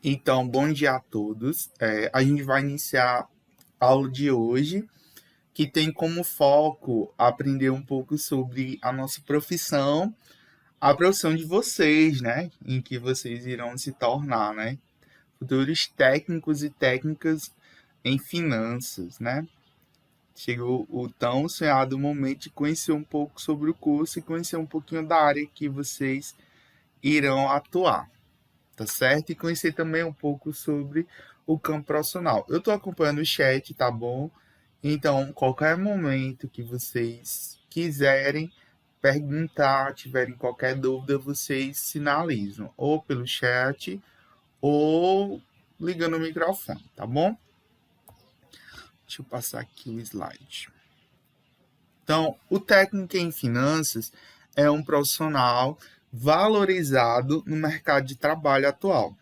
Então, bom dia a todos. A gente vai iniciar a aula de hoje, que tem como foco aprender um pouco sobre a nossa profissão, a profissão de vocês, né? Em que vocês irão se tornar, né? Futuros técnicos e técnicas em finanças, né? Chegou o tão sonhado momento de conhecer um pouco sobre o curso e conhecer um pouquinho da área que vocês irão atuar. Tá certo? E conhecer também um pouco sobre o campo profissional. Eu estou acompanhando o chat, tá bom? Então, qualquer momento que vocês quiserem perguntar, tiverem qualquer dúvida, vocês sinalizam, ou pelo chat, ou ligando o microfone, tá bom? Deixa eu passar aqui o slide. Então, o técnico em finanças é um profissional valorizado no mercado de trabalho atual.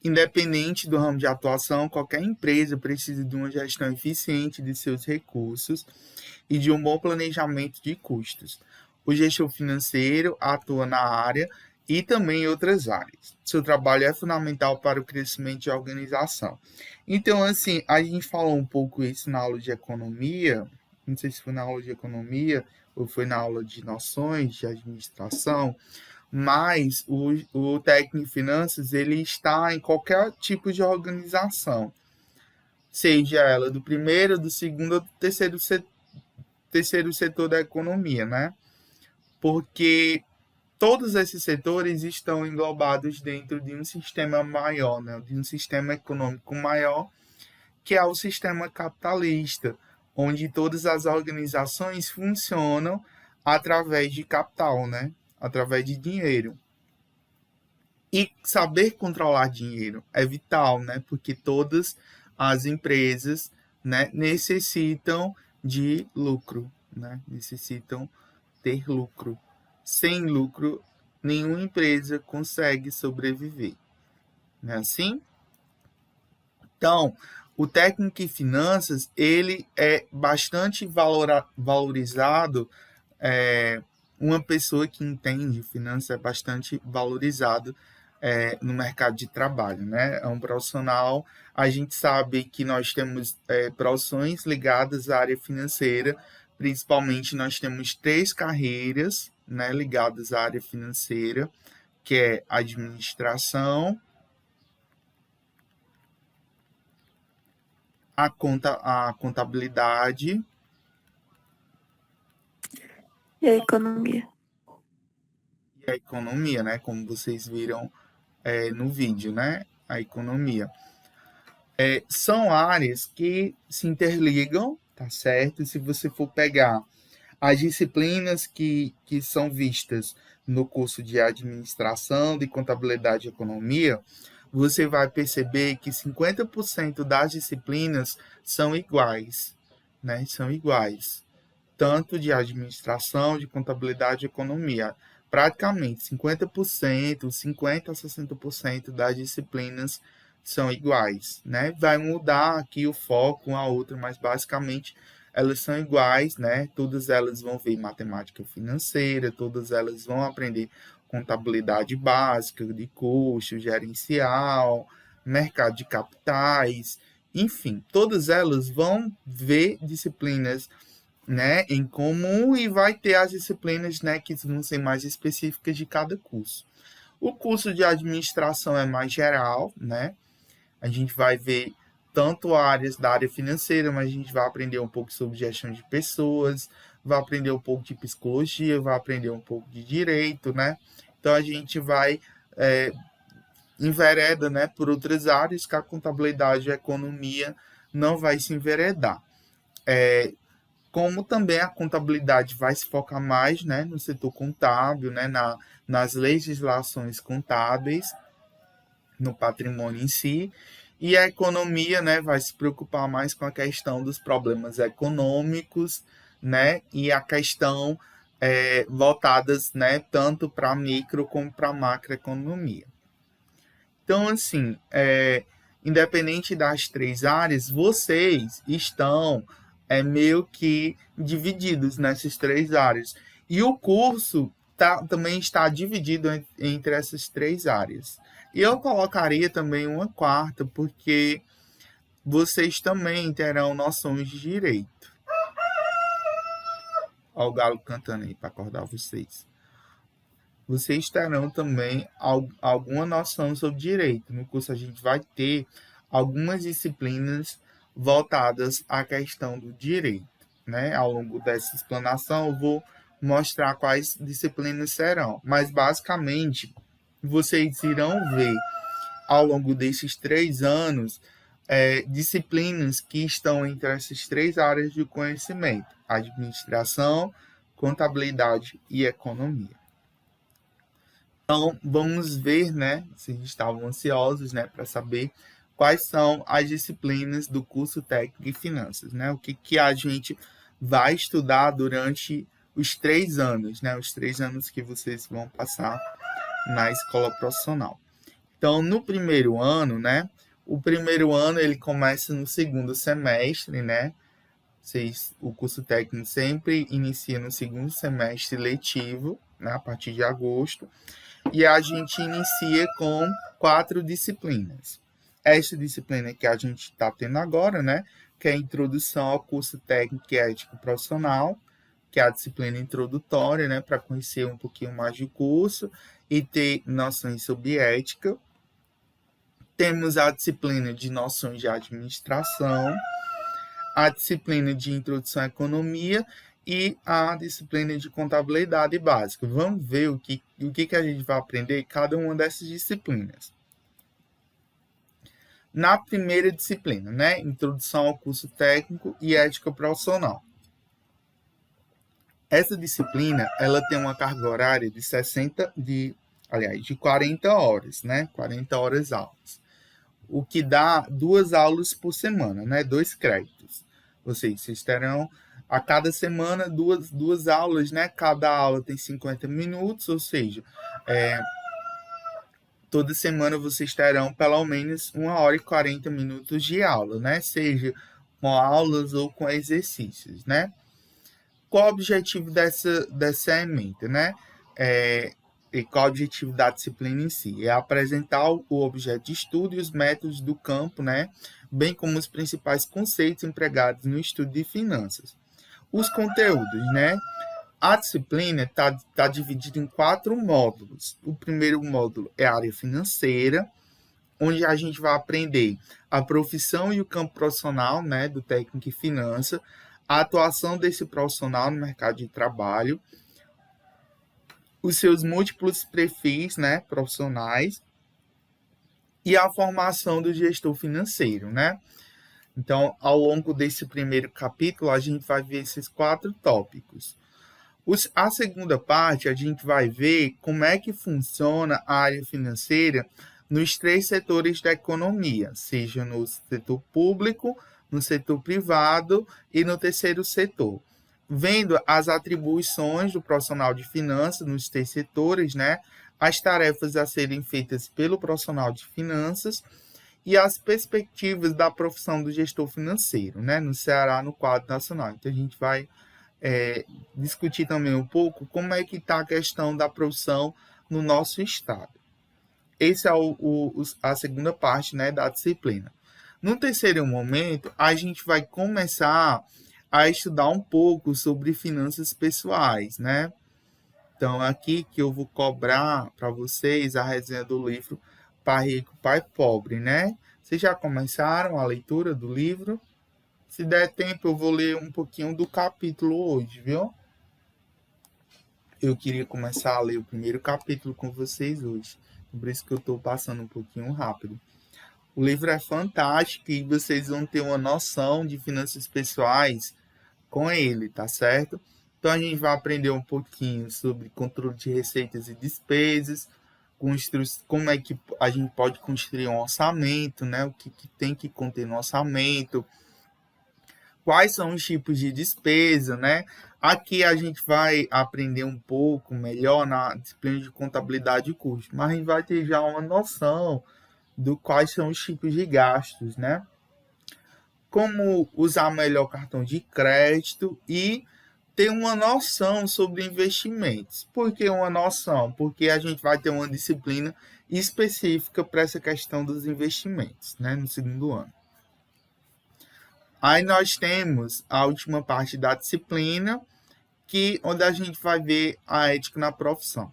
Independente do ramo de atuação, qualquer empresa precisa de uma gestão eficiente de seus recursos e de um bom planejamento de custos. O gestor financeiro atua na área e também em outras áreas. Seu trabalho é fundamental para o crescimento de organização. Então, assim, a gente falou um pouco isso na aula de economia, não sei se foi na aula de economia ou foi na aula de noções de administração, mas o técnico em finanças ele está em qualquer tipo de organização, seja ela do primeiro, do segundo ou do terceiro setor da economia, né? Porque todos esses setores estão englobados dentro de um sistema maior, né? De um sistema econômico maior, que é o sistema capitalista, onde todas as organizações funcionam através de capital, né? Através de dinheiro. E saber controlar dinheiro é vital, né? Porque todas as empresas, né, necessitam de lucro, né? Necessitam ter lucro. Sem lucro, nenhuma empresa consegue sobreviver. Não é assim? Então, o técnico em finanças, ele é bastante valorizado, uma pessoa que entende finanças é bastante valorizado no mercado de trabalho, né? É um profissional. A gente sabe que nós temos profissões ligadas à área financeira, principalmente nós temos três carreiras, né, ligadas à área financeira, que é administração, a contabilidade E a economia. e a economia, né? Como vocês viram no vídeo, né? A economia. São áreas que se interligam, tá certo? Se você for pegar as disciplinas que são vistas no curso de administração, de contabilidade e economia, você vai perceber que 50% das disciplinas são iguais, né? São iguais, tanto de administração, de contabilidade e economia. Praticamente 50%, 50 a 60% das disciplinas são iguais, né? Vai mudar aqui o foco uma a outra, mas basicamente elas são iguais, né? Todas elas vão ver matemática financeira, todas elas vão aprender contabilidade básica, de custo, gerencial, mercado de capitais, enfim, todas elas vão ver disciplinas, né, em comum e vai ter as disciplinas, né, que vão ser mais específicas de cada curso. O curso de administração é mais geral, né? A gente vai ver tanto áreas da área financeira, mas a gente vai aprender um pouco sobre gestão de pessoas, vai aprender um pouco de psicologia, vai aprender um pouco de direito, né? Então a gente vai envereda, né, por outras áreas que a contabilidade e a economia não vai se enveredar. Como também a contabilidade vai se focar mais, né, no setor contábil, né, nas legislações contábeis, no patrimônio em si, e a economia, né, vai se preocupar mais com a questão dos problemas econômicos, né, e a questão voltadas, né, tanto para a micro como para a macroeconomia. Então, assim, independente das três áreas, vocês estão meio que divididos nessas três áreas. E o curso, também está dividido entre essas três áreas. E eu colocaria também uma quarta, porque vocês também terão noções de direito. Olha o galo cantando aí para acordar vocês. Vocês terão também alguma noção sobre direito. No curso a gente vai ter algumas disciplinas voltadas à questão do direito, né? Ao longo dessa explanação eu vou mostrar quais disciplinas serão, mas basicamente vocês irão ver ao longo desses 3 anos disciplinas que estão entre essas três áreas de conhecimento: administração, contabilidade e economia. Então, vamos ver, né, se estavam ansiosos, né, para saber quais são as disciplinas do curso técnico em finanças, né, o que a gente vai estudar durante os 3 anos, né, os 3 anos que vocês vão passar na escola profissional. Então, no primeiro ano, né, o primeiro ano ele começa no segundo semestre, né, o curso técnico sempre inicia no segundo semestre letivo, né, a partir de agosto, e a gente inicia com 4 disciplinas. Esta disciplina que a gente está tendo agora, né, que é a introdução ao curso técnico e ético profissional, que é a disciplina introdutória, né, para conhecer um pouquinho mais do curso e ter noções sobre ética. Temos a disciplina de noções de administração, a disciplina de introdução à economia e a disciplina de contabilidade básica. Vamos ver o que a gente vai aprender em cada uma dessas disciplinas. Na primeira disciplina, né, introdução ao curso técnico e ética profissional. Essa disciplina, ela tem uma carga horária de 40 horas, né, 40 horas aulas. O que dá 2 aulas por semana, né, 2 créditos. Vocês terão a cada semana duas aulas, né? Cada aula tem 50 minutos, ou seja, toda semana vocês terão pelo menos 1 hora e 40 minutos de aula, né? Seja com aulas ou com exercícios, né? Qual o objetivo dessa ementa, né? E qual o objetivo da disciplina em si? É apresentar o objeto de estudo e os métodos do campo, né? Bem como os principais conceitos empregados no estudo de finanças. Os conteúdos, né? A disciplina está dividida em 4 módulos. O primeiro módulo é a área financeira, onde a gente vai aprender a profissão e o campo profissional, né, do técnico em finanças, a atuação desse profissional no mercado de trabalho, os seus múltiplos perfis, né, profissionais e a formação do gestor financeiro, né? Então, ao longo desse primeiro capítulo, a gente vai ver esses 4 tópicos. A segunda parte, a gente vai ver como é que funciona a área financeira nos 3 setores da economia, seja no setor público, no setor privado e no terceiro setor. Vendo as atribuições do profissional de finanças nos 3 setores, né? As tarefas a serem feitas pelo profissional de finanças e as perspectivas da profissão do gestor financeiro, né, no Ceará, no quadro nacional. Então, a gente vai discutir também um pouco como é que está a questão da profissão no nosso estado. Essa é a segunda parte, né, da disciplina. No terceiro momento, a gente vai começar a estudar um pouco sobre finanças pessoais, né? Então, aqui que eu vou cobrar para vocês a resenha do livro Pai Rico, Pai Pobre, né? Vocês já começaram a leitura do livro? Se der tempo, eu vou ler um pouquinho do capítulo hoje, viu? Eu queria começar a ler o primeiro capítulo com vocês hoje. Por isso que eu estou passando um pouquinho rápido. O livro é fantástico e vocês vão ter uma noção de finanças pessoais com ele, tá certo? Então, a gente vai aprender um pouquinho sobre controle de receitas e despesas, como é que a gente pode construir um orçamento, né? O que tem que conter no orçamento, quais são os tipos de despesa, né? Aqui a gente vai aprender um pouco melhor na disciplina de contabilidade e custo, mas a gente vai ter já uma noção do quais são os tipos de gastos, né? Como usar melhor cartão de crédito e ter uma noção sobre investimentos. Por que uma noção? Porque a gente vai ter uma disciplina específica para essa questão dos investimentos, né, no segundo ano. Aí nós temos a última parte da disciplina, onde a gente vai ver a ética na profissão.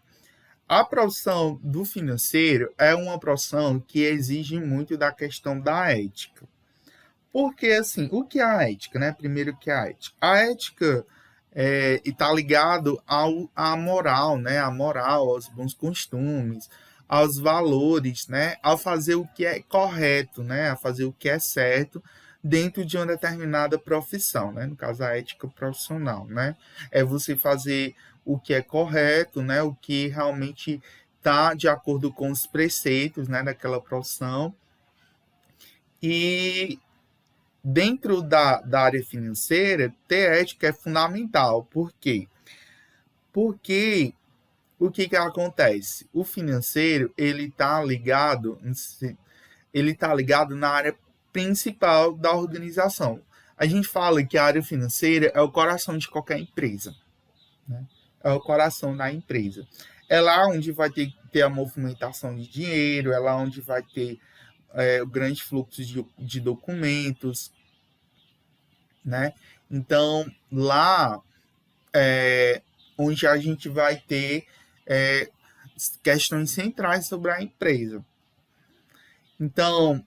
A profissão do financeiro é uma profissão que exige muito da questão da ética. Porque, assim, o que é a ética, né? Primeiro, o que é a ética? A ética está ligado à moral, né? A moral, aos bons costumes, aos valores, né? Ao fazer o que é correto, né? A fazer o que é certo dentro de uma determinada profissão, né? No caso, a ética profissional, né? É você fazer o que é correto, né? O que realmente está de acordo com os preceitos, né? Daquela profissão. E dentro da área financeira, ter ética é fundamental. Por quê? Porque o que acontece? O financeiro, ele está ligado na área principal da organização. A gente fala que a área financeira é o coração de qualquer empresa, né? É o coração da empresa. É lá onde vai ter a movimentação de dinheiro, é lá onde vai ter o grande fluxo de documentos, né? Então, lá onde a gente vai ter questões centrais sobre a empresa. Então,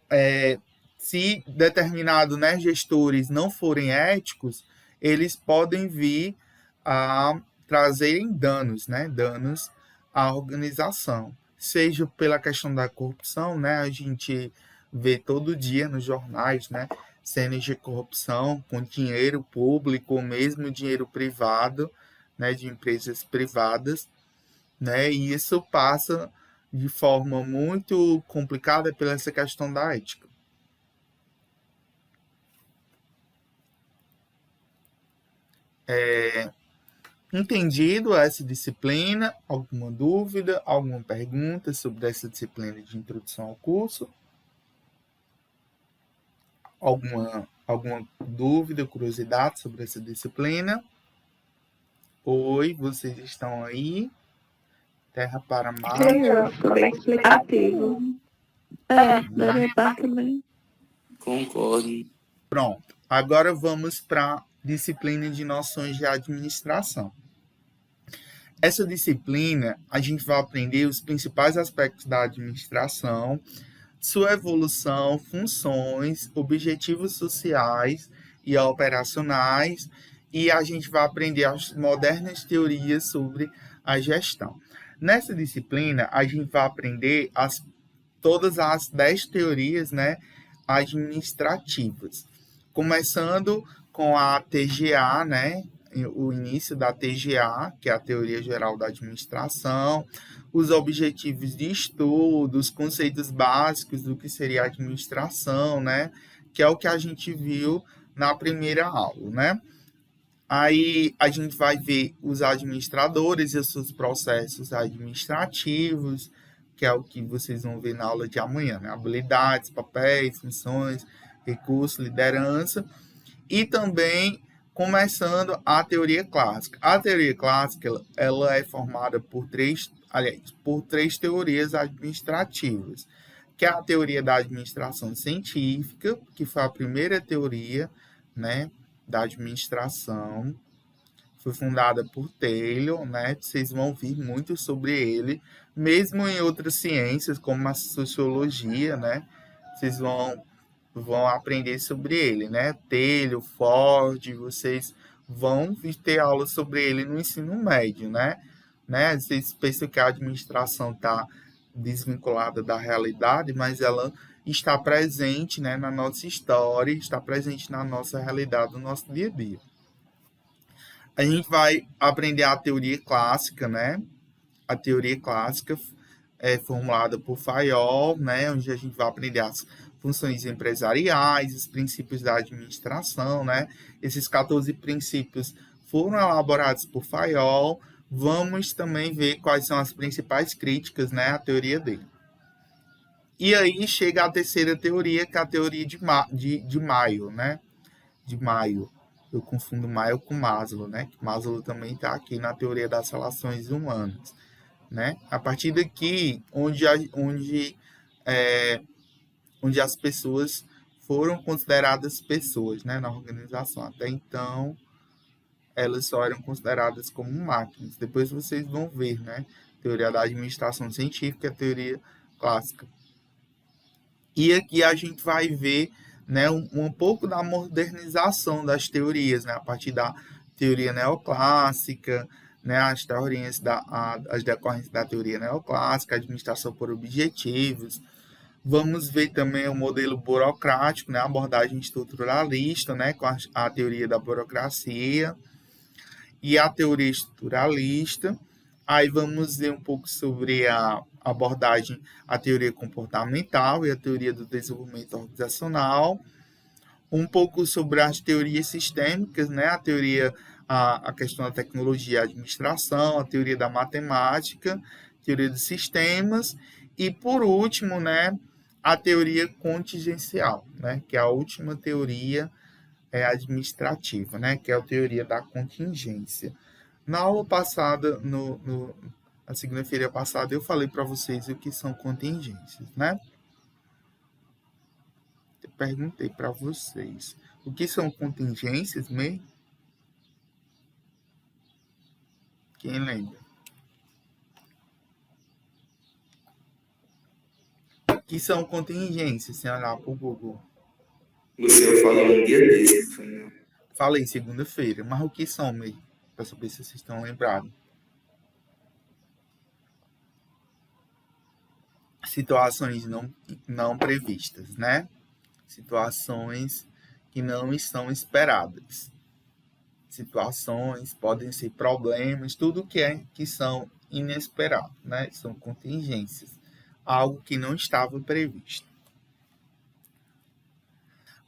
se determinados, né, gestores não forem éticos, eles podem vir a trazerem danos, né, danos à organização. Seja pela questão da corrupção, né, a gente vê todo dia nos jornais, né, cenas de corrupção com dinheiro público ou mesmo dinheiro privado, né, de empresas privadas, né, e isso passa de forma muito complicada pela essa questão da ética. Entendido essa disciplina? Alguma dúvida, alguma pergunta sobre essa disciplina de introdução ao curso? Alguma dúvida, curiosidade sobre essa disciplina? Oi, vocês estão aí? Terra para mar. Legal, ficou bem explicativo. Da minha parte também. Concordo. Pronto. Agora vamos para a disciplina de noções de administração. Essa disciplina, a gente vai aprender os principais aspectos da administração, sua evolução, funções, objetivos sociais e operacionais, e a gente vai aprender as modernas teorias sobre a gestão. Nessa disciplina, a gente vai aprender todas as 10 teorias, né, administrativas, começando com a TGA, né, o início da TGA, que é a Teoria Geral da Administração, os objetivos de estudo, os conceitos básicos do que seria a administração, né, que é o que a gente viu na primeira aula, né? Aí a gente vai ver os administradores e os seus processos administrativos, que é o que vocês vão ver na aula de amanhã, né? Habilidades, papéis, funções, recursos, liderança, e também começando a teoria clássica. A teoria clássica, ela é formada por três teorias administrativas, que é a teoria da administração científica, que foi a primeira teoria, né, da administração, foi fundada por Taylor, né? Vocês vão ouvir muito sobre ele, mesmo em outras ciências, como a sociologia, né? Vocês vão aprender sobre ele, né? Taylor, Ford, vocês vão ter aula sobre ele no ensino médio, né? Vocês pensam que a administração está desvinculada da realidade, mas ela está presente, né, na nossa história, está presente na nossa realidade, no nosso dia a dia. A gente vai aprender a teoria clássica, né? A teoria clássica é formulada por Fayol, né? Onde a gente vai aprender as funções empresariais, os princípios da administração, né? Esses 14 princípios foram elaborados por Fayol. Vamos também ver quais são as principais críticas, né, à teoria dele. E aí chega a terceira teoria, que é a teoria de Maio, né? De Maio. Eu confundo Maia com Maslow, né? Maslow também está aqui na teoria das relações humanas, né? A partir daqui, onde as pessoas foram consideradas pessoas, né, na organização. Até então, elas só eram consideradas como máquinas. Depois vocês vão ver, né, teoria da administração científica e a teoria clássica. E aqui a gente vai ver, né, um pouco da modernização das teorias, né, a partir da teoria neoclássica, né, as decorrências da teoria neoclássica, administração por objetivos. Vamos ver também o modelo burocrático, né, a abordagem estruturalista, né, com a teoria da burocracia e a teoria estruturalista. Aí vamos ver um pouco sobre a abordagem, a teoria comportamental e a teoria do desenvolvimento organizacional, um pouco sobre as teorias sistêmicas, né, a questão da tecnologia e administração, a teoria da matemática, teoria dos sistemas e, por último, né, a teoria contingencial, né, que é a última teoria administrativa, né, que é a teoria da contingência. Na aula passada, na segunda-feira passada, eu falei para vocês o que são contingências, né? Eu perguntei para vocês o que são contingências mesmo? Quem lembra? O que são contingências, sem olhar para o Google? Você falou um dia desse. Falei segunda-feira, mas o que são mesmo? Para saber se vocês estão lembrados. Situações não previstas, né? Situações que não estão esperadas. Situações, podem ser problemas, tudo que são inesperados, né? São contingências, algo que não estava previsto.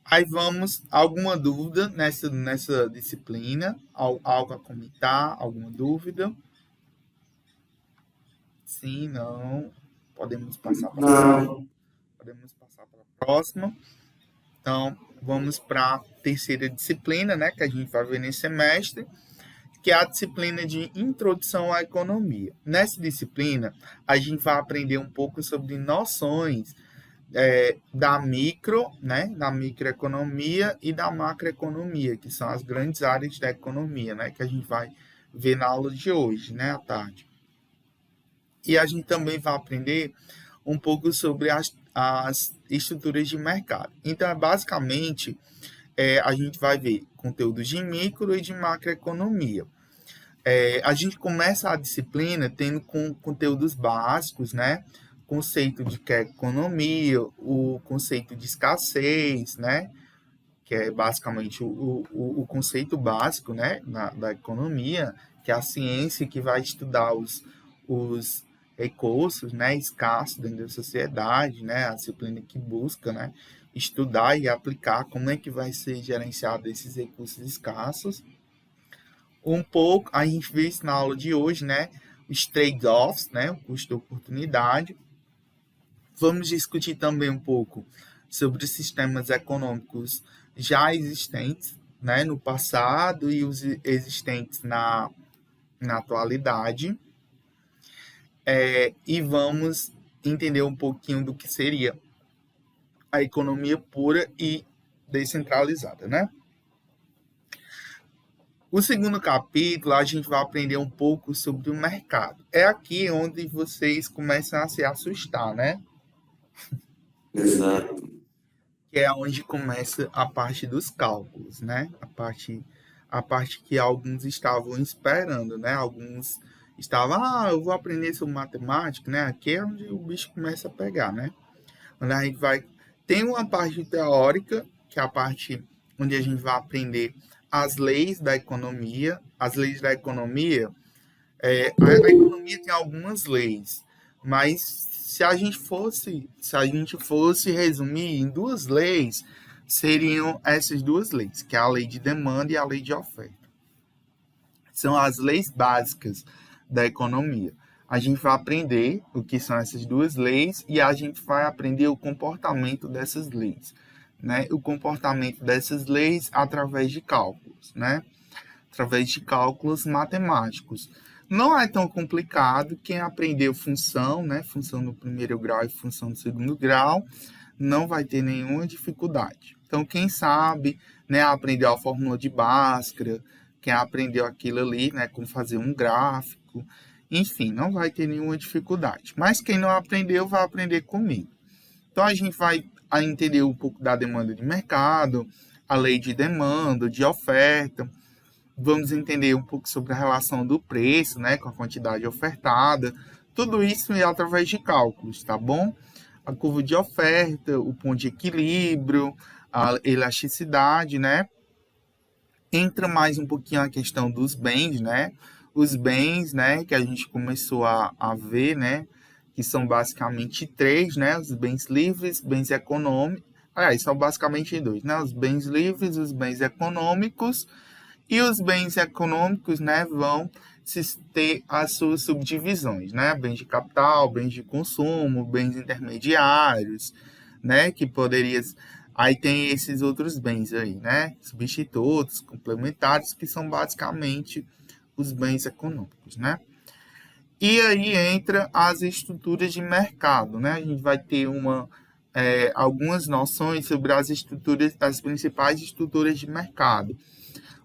Aí vamos, alguma dúvida nessa disciplina? Algo a comentar? Alguma dúvida? Sim, não. Podemos passar para a próxima. Então, vamos para a terceira disciplina, né, que a gente vai ver nesse semestre, que é a disciplina de Introdução à Economia. Nessa disciplina, a gente vai aprender um pouco sobre noções da microeconomia e da macroeconomia, que são as grandes áreas da economia, né, que a gente vai ver na aula de hoje, né, à tarde. E a gente também vai aprender um pouco sobre as estruturas de mercado. Então, basicamente, a gente vai ver conteúdos de micro e de macroeconomia. A gente começa a disciplina tendo conteúdos básicos, né? Conceito de que é economia, o conceito de escassez, né? Que é basicamente o conceito básico, né? Da economia, que é a ciência que vai estudar os recursos, né, escassos dentro da sociedade, né, a disciplina que busca, né, estudar e aplicar como é que vai ser gerenciado esses recursos escassos. Um pouco, a gente vê isso na aula de hoje, né, os trade-offs, né, o custo de oportunidade. Vamos discutir também um pouco sobre os sistemas econômicos já existentes, né, no passado e os existentes na atualidade. E vamos entender um pouquinho do que seria a economia pura e descentralizada, né? O segundo capítulo, a gente vai aprender um pouco sobre o mercado. É aqui onde vocês começam a se assustar, né? Exato. Que é onde começa a parte dos cálculos, né? A parte que alguns estavam esperando, né? Alguns estavam, eu vou aprender sobre matemática, né? Aqui é onde o bicho começa a pegar, né? Onde a gente vai... Tem uma parte teórica, que é a parte onde a gente vai aprender as leis da economia. As leis da economia, a economia tem algumas leis, mas se a gente fosse resumir em duas leis, seriam essas duas leis, que é a lei de demanda e a lei de oferta. São as leis básicas da economia. A gente vai aprender o que são essas duas leis e a gente vai aprender o comportamento dessas leis. né, o comportamento dessas leis através de cálculos, né? Através de cálculos matemáticos. Não é tão complicado. Quem aprendeu função, né, função do primeiro grau e função do segundo grau, não vai ter nenhuma dificuldade. Então, quem sabe, né, aprendeu a fórmula de Bhaskara, quem aprendeu aquilo ali, né, como fazer um gráfico, enfim, não vai ter nenhuma dificuldade. Mas quem não aprendeu, vai aprender comigo. Então, a gente vai entender um pouco da demanda de mercado, a lei de demanda, de oferta. Vamos entender um pouco sobre a relação do preço, né, com a quantidade ofertada. Tudo isso é através de cálculos, tá bom? A curva de oferta, o ponto de equilíbrio, a elasticidade, né? Entra mais um pouquinho a questão dos bens, né? Os bens, né, que a gente começou a ver, né, que são basicamente três, né? Os bens livres, bens econômicos. Aliás, são basicamente dois, né? Os bens livres, os bens econômicos. E os bens econômicos, né, vão ter as suas subdivisões, né? Bens de capital, bens de consumo, bens intermediários, né? Que poderia... Aí tem esses outros bens aí, né? Substitutos, complementares, que são basicamente os bens econômicos, né? E aí entra as estruturas de mercado, né? A gente vai ter algumas noções sobre as principais estruturas de mercado.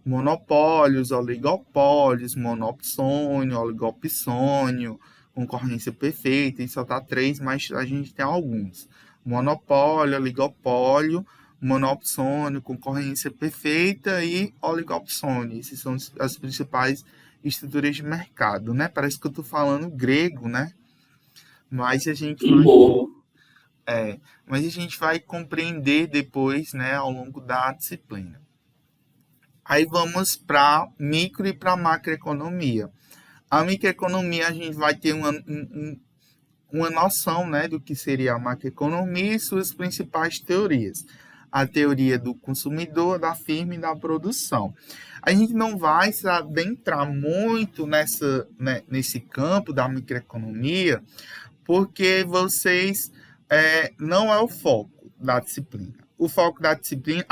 Monopólios, oligopólios, monopsônio, oligopsônio, concorrência perfeita, e só tá 3, mas a gente tem alguns. Monopólio, oligopólio, monopsônio, concorrência perfeita e oligopsônio. Esses são as principais estruturas de mercado, né? Parece que eu tô falando grego, né? Mas a gente mas a gente vai compreender depois, né, ao longo da disciplina. Aí vamos para micro e para macroeconomia. A microeconomia, a gente vai ter uma noção, né, do que seria a macroeconomia e suas principais teorias. A teoria do consumidor, da firma e da produção. A gente não vai se adentrar muito nesse campo da microeconomia, porque não é o foco da disciplina. O foco da disciplina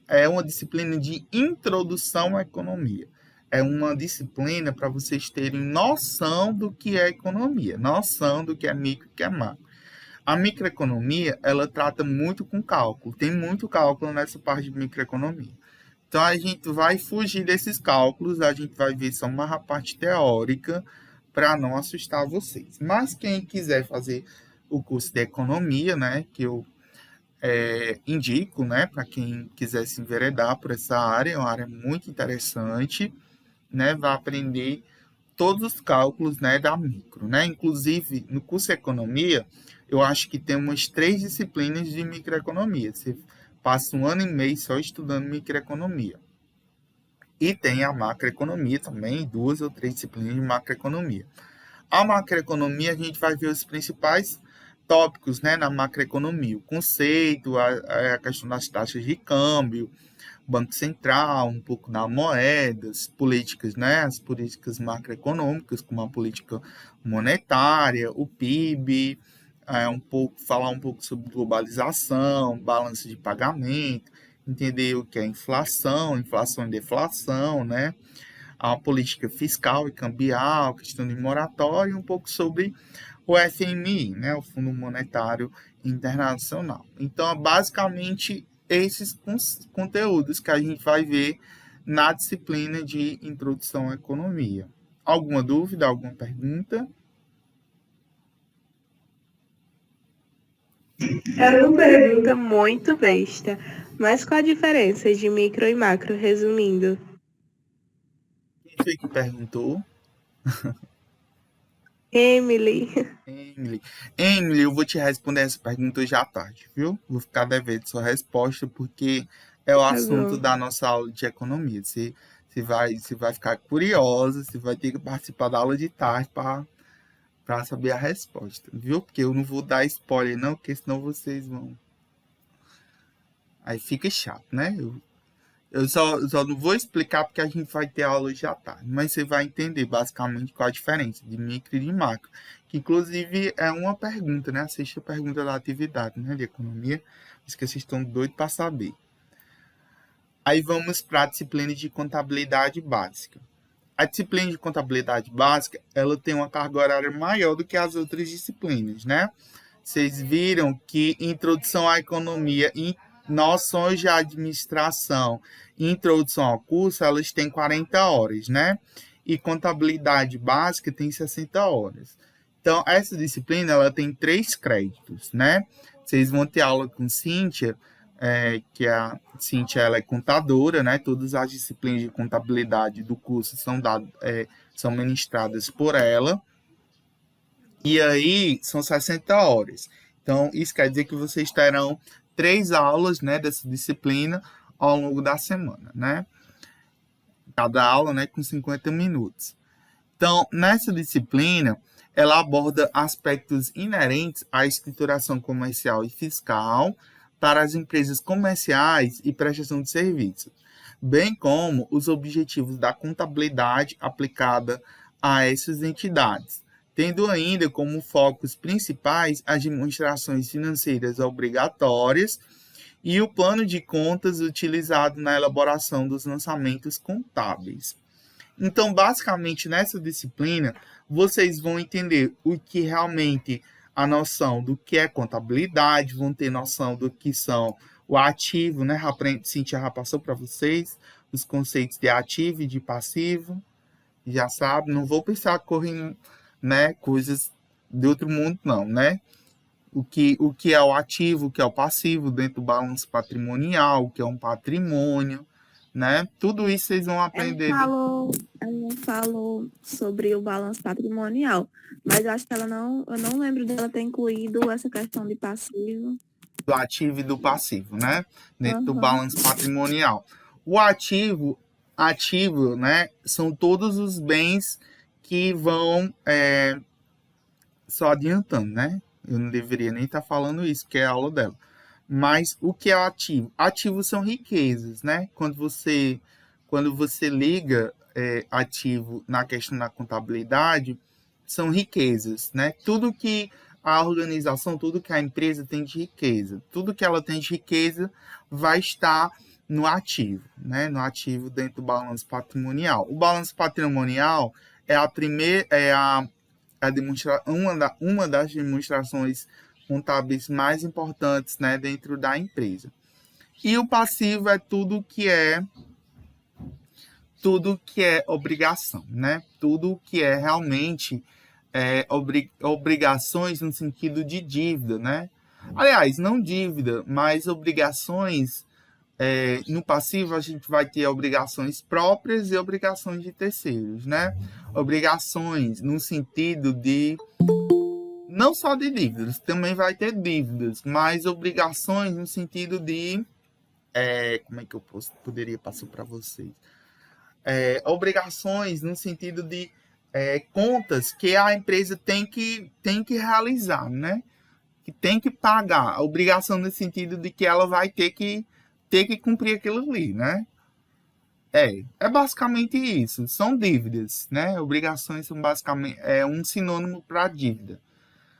é uma disciplina de introdução à economia. É uma disciplina para vocês terem noção do que é economia, noção do que é micro e que é macro. A microeconomia, ela trata muito com cálculo, tem muito cálculo nessa parte de microeconomia. Então, a gente vai fugir desses cálculos, a gente vai ver só uma parte teórica para não assustar vocês. Mas quem quiser fazer o curso de economia, né, que eu indico, né, para quem quiser se enveredar por essa área, é uma área muito interessante, né, vai aprender todos os cálculos, né, da micro, né, inclusive no curso de economia, eu acho que tem umas 3 disciplinas de microeconomia, você passa 1 ano e meio só estudando microeconomia, e tem a macroeconomia também, 2 ou 3 disciplinas de macroeconomia. A macroeconomia, a gente vai ver os principais tópicos, né, na macroeconomia, o conceito, a questão das taxas de câmbio, Banco Central, um pouco da moedas, políticas, né, as políticas macroeconômicas, como a política monetária, o PIB, falar um pouco sobre globalização, balanço de pagamento, entender o que é inflação e deflação, né, a política fiscal e cambial, questão de moratória, e um pouco sobre o FMI, né, o Fundo Monetário Internacional. Então, basicamente, esses conteúdos que a gente vai ver na disciplina de Introdução à Economia. Alguma dúvida, alguma pergunta? É uma pergunta muito besta, mas qual a diferença de micro e macro, resumindo? Quem foi que perguntou? Emily. Emily, eu vou te responder essa pergunta hoje à tarde, viu? Vou ficar devendo sua resposta, porque é o assunto da nossa aula de economia. Você vai ficar curiosa, você vai ter que participar da aula de tarde para saber a resposta, viu? Porque eu não vou dar spoiler, não, porque senão vocês vão... Aí fica chato, né? Eu só não vou explicar porque a gente vai ter aula hoje à tarde, mas você vai entender basicamente qual a diferença de micro e de macro, que inclusive é uma pergunta, né? A sexta pergunta da atividade, né, de economia, isso que vocês estão doidos para saber. Aí vamos para a disciplina de contabilidade básica. A disciplina de contabilidade básica, ela tem uma carga horária maior do que as outras disciplinas, né? Vocês viram que introdução à economia e noções de administração e introdução ao curso, elas têm 40 horas, né? E contabilidade básica tem 60 horas. Então, essa disciplina, ela tem 3 créditos, né? Vocês vão ter aula com Cíntia, que a Cíntia, ela é contadora, né? Todas as disciplinas de contabilidade do curso são ministradas por ela. E aí, são 60 horas. Então, isso quer dizer que vocês terão 3 aulas, né, dessa disciplina ao longo da semana, né? Cada aula, né, com 50 minutos. Então, nessa disciplina, ela aborda aspectos inerentes à escrituração comercial e fiscal para as empresas comerciais e prestação de serviços, bem como os objetivos da contabilidade aplicada a essas entidades, tendo ainda como focos principais as demonstrações financeiras obrigatórias e o plano de contas utilizado na elaboração dos lançamentos contábeis. Então, basicamente, nessa disciplina, vocês vão entender o que realmente a noção do que é contabilidade, vão ter noção do que são o ativo, né? Cíntia já passou para vocês os conceitos de ativo e de passivo, já sabe, não vou pensar correndo, né, coisas de outro mundo, não, né? O que é o ativo, o que é o passivo dentro do balanço patrimonial, o que é um patrimônio, né? Tudo isso vocês vão aprender. Ela não falou sobre o balanço patrimonial, mas eu acho que eu não lembro dela ter incluído essa questão de passivo. Do ativo e do passivo, né? Dentro do balanço patrimonial. O ativo, né? São todos os bens que vão, só adiantando, né? Eu não deveria nem estar falando isso, que é a aula dela. Mas o que é o ativo? Ativos são riquezas, né? Quando você liga ativo na questão da contabilidade, são riquezas, né? Tudo que a organização, tudo que a empresa tem de riqueza, tudo que ela tem de riqueza vai estar no ativo, né? No ativo dentro do balanço patrimonial. O balanço patrimonial é uma das demonstrações contábeis mais importantes, né, dentro da empresa. E o passivo é tudo que é obrigação, né? Tudo que é realmente obrigações no sentido de dívida, né? Aliás, não dívida, mas obrigações. No passivo, a gente vai ter obrigações próprias e obrigações de terceiros, né? Obrigações no sentido de não só de dívidas, também vai ter dívidas, mas obrigações no sentido de como é que eu poderia passar para vocês? Obrigações no sentido de contas que a empresa tem que realizar, né? Que tem que pagar. A obrigação no sentido de que ela vai ter que cumprir aquilo ali, né? É basicamente isso. São dívidas, né? Obrigações são basicamente um sinônimo para dívida.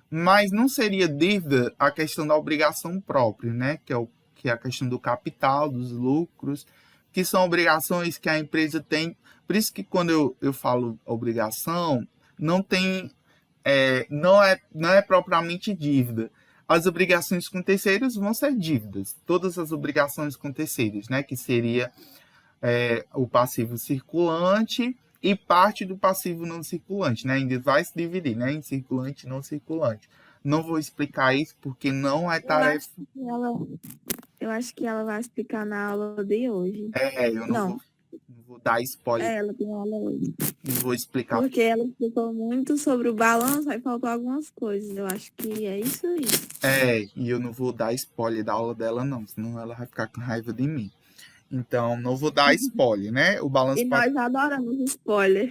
Mas não seria dívida a questão da obrigação própria, né? Que é a questão do capital, dos lucros, que são obrigações que a empresa tem. Por isso que quando eu falo obrigação, não é propriamente dívida. As obrigações com terceiros vão ser dívidas. Todas as obrigações com terceiros, né? Que seria o passivo circulante e parte do passivo não circulante, né? Ainda vai se dividir, né? Em circulante e não circulante. Não vou explicar isso porque não é tarefa. Eu acho que ela vai explicar na aula de hoje. Eu não vou dar spoiler. Ela tem aula hoje. Não vou explicar. Porque ela explicou muito sobre o balanço, aí faltou algumas coisas. Eu acho que é isso aí. E eu não vou dar spoiler da aula dela, não. Senão ela vai ficar com raiva de mim. Então, não vou dar spoiler, né? O balanço nós adoramos spoiler.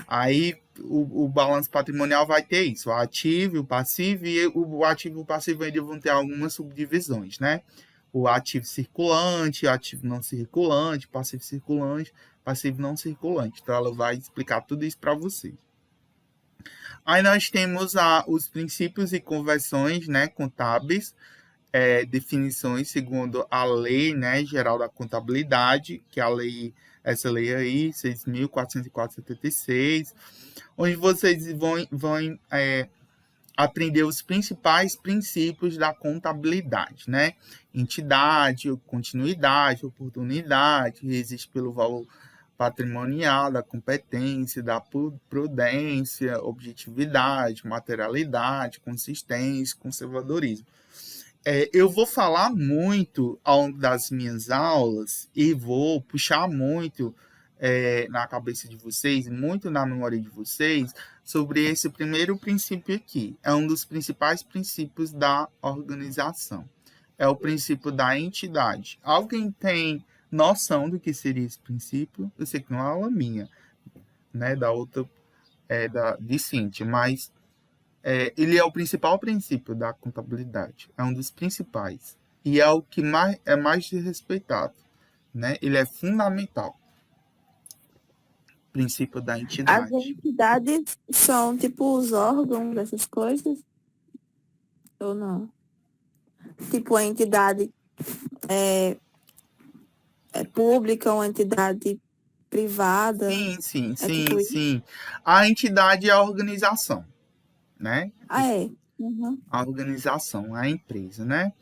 Aí o balanço patrimonial vai ter isso, o ativo e o passivo, e o ativo e o passivo ainda vão ter algumas subdivisões, né? o ativo circulante, ativo não circulante, passivo circulante, passivo não circulante. Então, ela vai explicar tudo isso para vocês. Aí nós temos os princípios e conversões, né, contábeis, definições segundo a lei, né, geral da contabilidade, que é essa lei aí, 6.404/76, onde vocês vão aprender os principais princípios da contabilidade, né? Entidade, continuidade, oportunidade, existe pelo valor patrimonial, da competência, da prudência, objetividade, materialidade, consistência, conservadorismo. Eu vou falar muito ao longo das minhas aulas e vou puxar muito na cabeça de vocês, muito na memória de vocês, sobre esse primeiro princípio aqui. É um dos principais princípios da organização. É o princípio da entidade. Alguém tem noção do que seria esse princípio? Eu sei que não é aula minha, né, da outra, de Cíntia, mas ele é o principal princípio da contabilidade. É um dos principais. E é o que é mais respeitado, né? Ele é fundamental. Princípio da entidade. As entidades são tipo os órgãos dessas coisas? Ou não? Tipo, a entidade é pública, uma entidade privada? Sim. A entidade é a organização, né? Uhum. A organização, a empresa, né?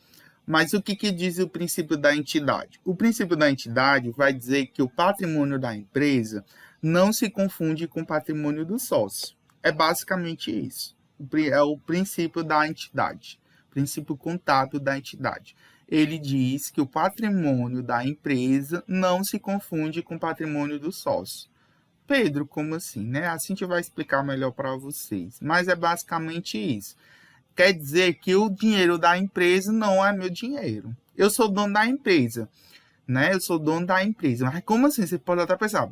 Mas o que diz o princípio da entidade? O princípio da entidade vai dizer que o patrimônio da empresa não se confunde com o patrimônio do sócio. É basicamente isso. É o princípio da entidade, princípio contábil da entidade. Ele diz que o patrimônio da empresa não se confunde com o patrimônio do sócio. Pedro, como assim, né? Assim a gente vai explicar melhor para vocês. Mas é basicamente isso. Quer dizer que o dinheiro da empresa não é meu dinheiro. Eu sou dono da empresa, né? Eu sou dono da empresa. Mas como assim? Você pode até pensar.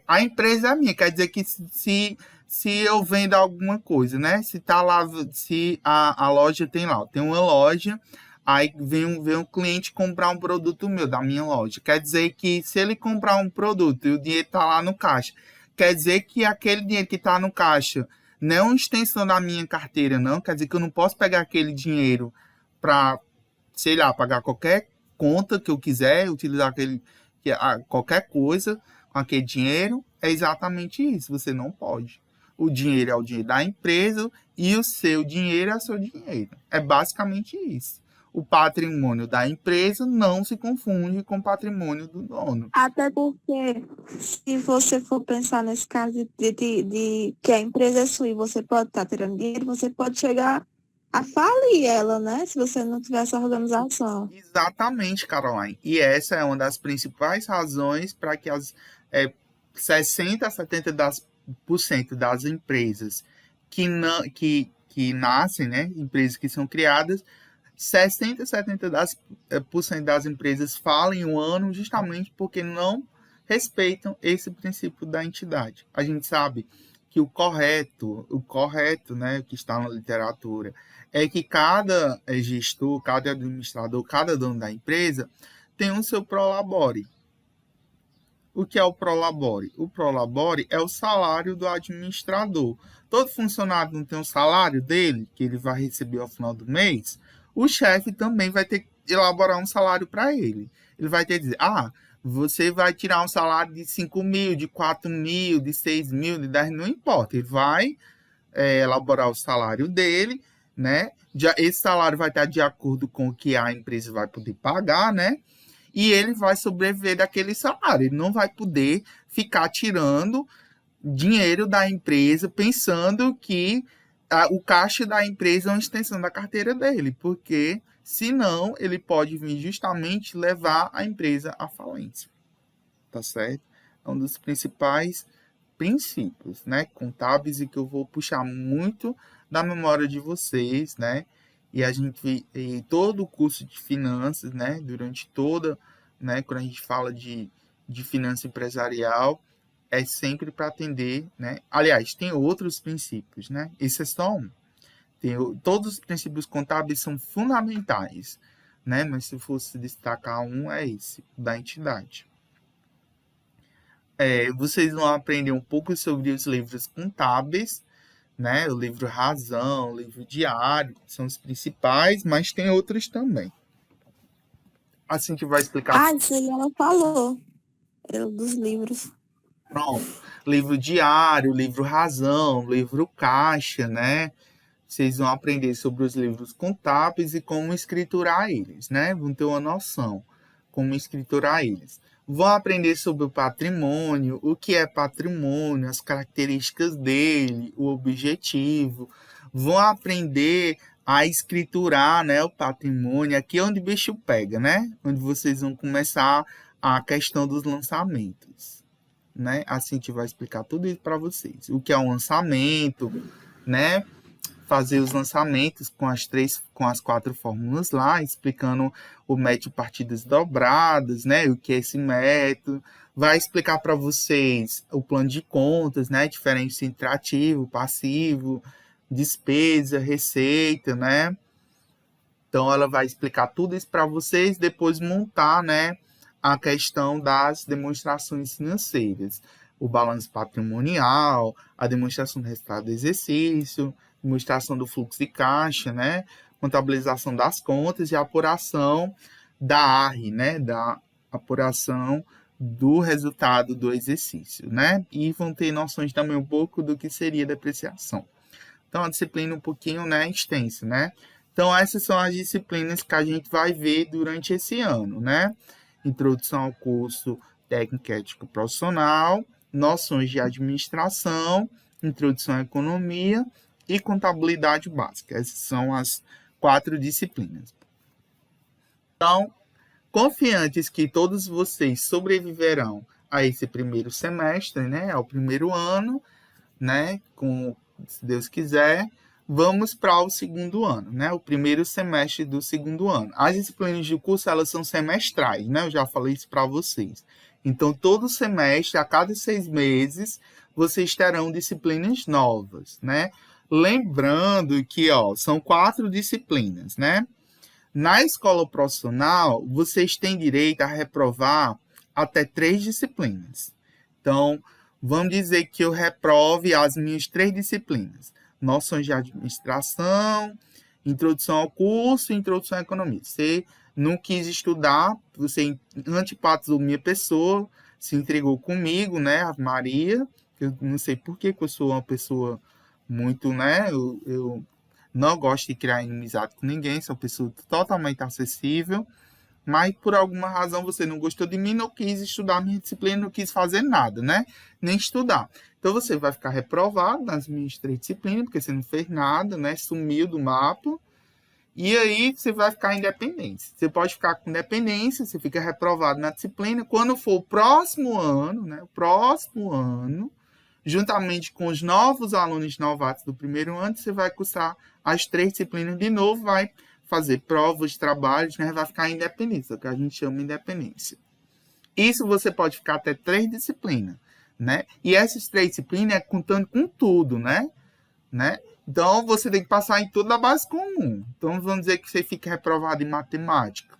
A empresa é minha. Quer dizer que se eu vendo alguma coisa, né? Se tá lá, se a loja tem uma loja, aí vem um cliente comprar um produto meu, da minha loja. Quer dizer que se ele comprar um produto e o dinheiro tá lá no caixa, quer dizer que aquele dinheiro que tá no caixa não é uma extensão da minha carteira, não. Quer dizer que eu não posso pegar aquele dinheiro para, sei lá, pagar qualquer conta que eu quiser, utilizar qualquer coisa com aquele dinheiro. É exatamente isso. Você não pode. O dinheiro é o dinheiro da empresa e o seu dinheiro é o seu dinheiro. É basicamente isso. O patrimônio da empresa não se confunde com o patrimônio do dono. Até porque, se você for pensar nesse caso de que a empresa é sua e você pode estar tirando dinheiro, você pode chegar a falir ela, né? Se você não tiver essa organização. Exatamente, Caroline. E essa é uma das principais razões para que as 60% a 70% das empresas que nascem, né? Empresas que são criadas, 60% a 70% das empresas falem um ano justamente porque não respeitam esse princípio da entidade. A gente sabe que o correto, né, que está na literatura, é que cada gestor, cada administrador, cada dono da empresa tem o seu prolabore. O que é o prolabore? O prolabore é o salário do administrador. Todo funcionário não tem um salário dele, que ele vai receber ao final do mês. O chefe também vai ter que elaborar um salário para ele. Ele vai ter que dizer, você vai tirar um salário de 5 mil, de 4 mil, de 6 mil, de 10 mil, não importa. Ele vai elaborar o salário dele, né? Esse salário vai estar de acordo com o que a empresa vai poder pagar, né? E ele vai sobreviver daquele salário. Ele não vai poder ficar tirando dinheiro da empresa pensando que o caixa da empresa é uma extensão da carteira dele, porque senão ele pode vir justamente levar a empresa à falência. Tá certo? É um dos principais princípios, né, contábeis, e que eu vou puxar muito da memória de vocês, né? E todo o curso de finanças, né, durante toda, né, quando a gente fala de finança empresarial, é sempre para atender, né? Aliás, tem outros princípios, né? Esse é só um. Todos os princípios contábeis são fundamentais, né? Mas se fosse destacar um, é esse, da entidade. Vocês vão aprender um pouco sobre os livros contábeis, né? O livro Razão, o livro Diário, são os principais, mas tem outros também. Assim que vai explicar. Isso aí ela falou. Dos livros. Pronto. Livro Diário, livro Razão, livro Caixa, né? Vocês vão aprender sobre os livros contábeis e como escriturar eles, né? Vão ter uma noção como escriturar eles. Vão aprender sobre o patrimônio, o que é patrimônio, as características dele, o objetivo. Vão aprender a escriturar, né, o patrimônio. Aqui é onde o bicho pega, né? Onde vocês vão começar a questão dos lançamentos, né? Assim que vai explicar tudo isso para vocês. O que é um lançamento, né? Fazer os lançamentos com as 4 fórmulas lá, explicando o método de partidas dobradas, né? O que é esse método. Vai explicar para vocês o plano de contas, né? A diferença entre ativo, passivo, despesa, receita, né? Então, ela vai explicar tudo isso para vocês, depois montar, né, a questão das demonstrações financeiras. O balanço patrimonial, a demonstração do resultado do exercício, demonstração do fluxo de caixa, né? Contabilização das contas e a apuração da ARRE, né? Da apuração do resultado do exercício, né? E vão ter noções também um pouco do que seria depreciação. Então, a disciplina um pouquinho, né, extensa, né? Então, essas são as disciplinas que a gente vai ver durante esse ano, né? Introdução ao curso técnico ético profissional, noções de administração, introdução à economia e contabilidade básica. Essas são as 4 disciplinas. Então, confiantes que todos vocês sobreviverão a esse primeiro semestre, né, ao primeiro ano, né, se Deus quiser, vamos para o segundo ano, né, o primeiro semestre do segundo ano. As disciplinas do curso, elas são semestrais, né, eu já falei isso para vocês. Então, todo semestre, a cada 6 meses, vocês terão disciplinas novas, né? Lembrando que, são 4 disciplinas, né? Na escola profissional, vocês têm direito a reprovar até 3 disciplinas. Então, vamos dizer que eu reprove as minhas 3 disciplinas. Noções de administração, introdução ao curso e introdução à economia. Você não quis estudar, você antipatizou minha pessoa, se entregou comigo, né, a Maria. Eu não sei por que eu sou uma pessoa muito, né, eu não gosto de criar inimizade com ninguém, sou uma pessoa totalmente acessível, mas por alguma razão você não gostou de mim, não quis estudar a minha disciplina, não quis fazer nada, né, nem estudar. Então você vai ficar reprovado nas minhas 3 disciplinas, porque você não fez nada, né, sumiu do mapa, e aí você vai ficar independente. Você pode ficar com dependência, você fica reprovado na disciplina, quando for o próximo ano, né, juntamente com os novos alunos novatos do primeiro ano, você vai cursar as 3 disciplinas de novo, vai fazer provas, trabalhos, né? Vai ficar independente, o que a gente chama de independência. Isso você pode ficar até 3 disciplinas, né? E essas 3 disciplinas é contando com tudo, né? Então, você tem que passar em tudo da base comum. Então, vamos dizer que você fica reprovado em matemática.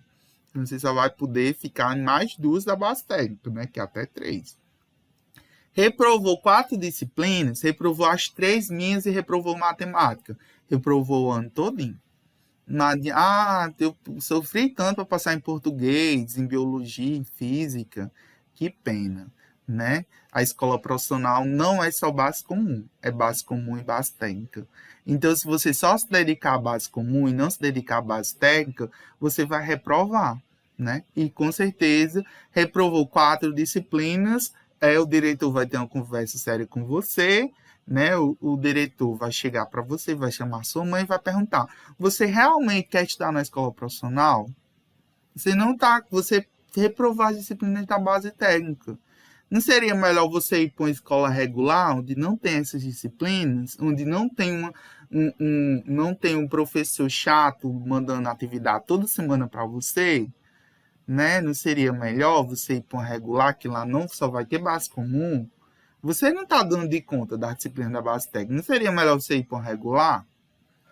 Então, você só vai poder ficar em mais 2 da base técnica, né? Que é até 3. Reprovou 4 disciplinas, reprovou as 3 minhas e reprovou matemática. Reprovou o ano todinho. Eu sofri tanto para passar em português, em biologia, em física. Que pena, né? A escola profissional não é só base comum, é base comum e base técnica. Então, se você só se dedicar à base comum e não se dedicar à base técnica, você vai reprovar, né? E com certeza, reprovou 4 disciplinas, o diretor vai ter uma conversa séria com você, né? O diretor vai chegar para você, vai chamar sua mãe e vai perguntar: você realmente quer estudar na escola profissional? Você reprovar as disciplinas da base técnica. Não seria melhor você ir para uma escola regular, onde não tem essas disciplinas, onde não tem não tem um professor chato mandando atividade toda semana para você? Né? Não seria melhor você ir para uma regular, que lá não só vai ter base comum? Você não está dando de conta da disciplina da base técnica. Não seria melhor você ir para uma regular?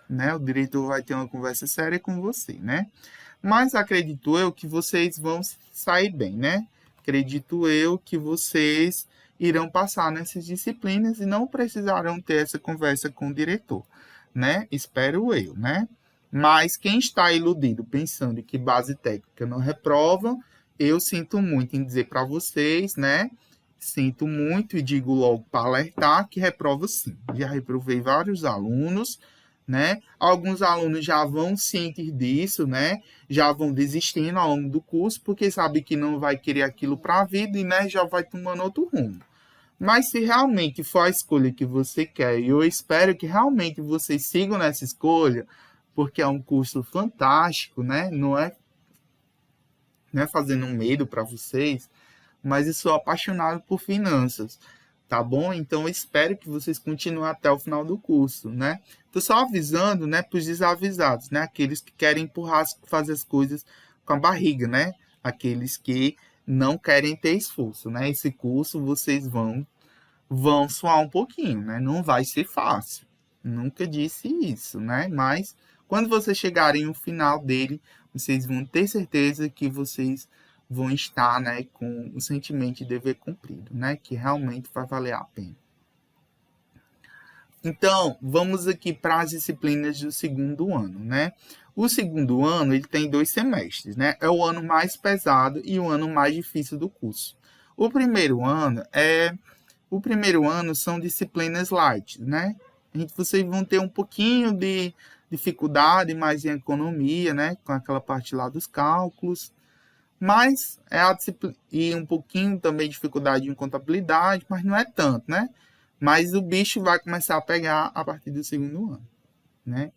Né? O diretor vai ter uma conversa séria com você, né? Mas acredito eu que vocês vão sair bem, né? Acredito eu que vocês irão passar nessas disciplinas e não precisarão ter essa conversa com o diretor, né? Espero eu, né? Mas quem está iludido pensando que base técnica não reprova, eu sinto muito em dizer para vocês, né? Sinto muito e digo logo para alertar que reprova sim. Já reprovei vários alunos, né? Alguns alunos já vão cientes disso, né? Já vão desistindo ao longo do curso, porque sabe que não vai querer aquilo para a vida e, né, já vai tomando outro rumo. Mas se realmente for a escolha que você quer, e eu espero que realmente vocês sigam nessa escolha, porque é um curso fantástico, né? Não é fazendo medo para vocês, mas eu sou apaixonado por finanças, tá bom? Então eu espero que vocês continuem até o final do curso, né? Tô só avisando, né, para os desavisados, né? Aqueles que querem empurrar, fazer as coisas com a barriga, né? Aqueles que não querem ter esforço, né? Esse curso vocês vão suar um pouquinho, né? Não vai ser fácil. Nunca disse isso, né? Mas quando vocês chegarem no final dele, vocês vão ter certeza que vocês vão estar, né, com o sentimento de dever cumprido, né? Que realmente vai valer a pena. Então, vamos aqui para as disciplinas do segundo ano, né? O segundo ano, ele tem 2 semestres, né? É o ano mais pesado e o ano mais difícil do curso. O primeiro ano são disciplinas light, né? Vocês vão ter um pouquinho de dificuldade mais em economia, né? Com aquela parte lá dos cálculos. Mas é a disciplina, e um pouquinho também de dificuldade em contabilidade, mas não é tanto, né? Mas o bicho vai começar a pegar a partir do segundo ano, né?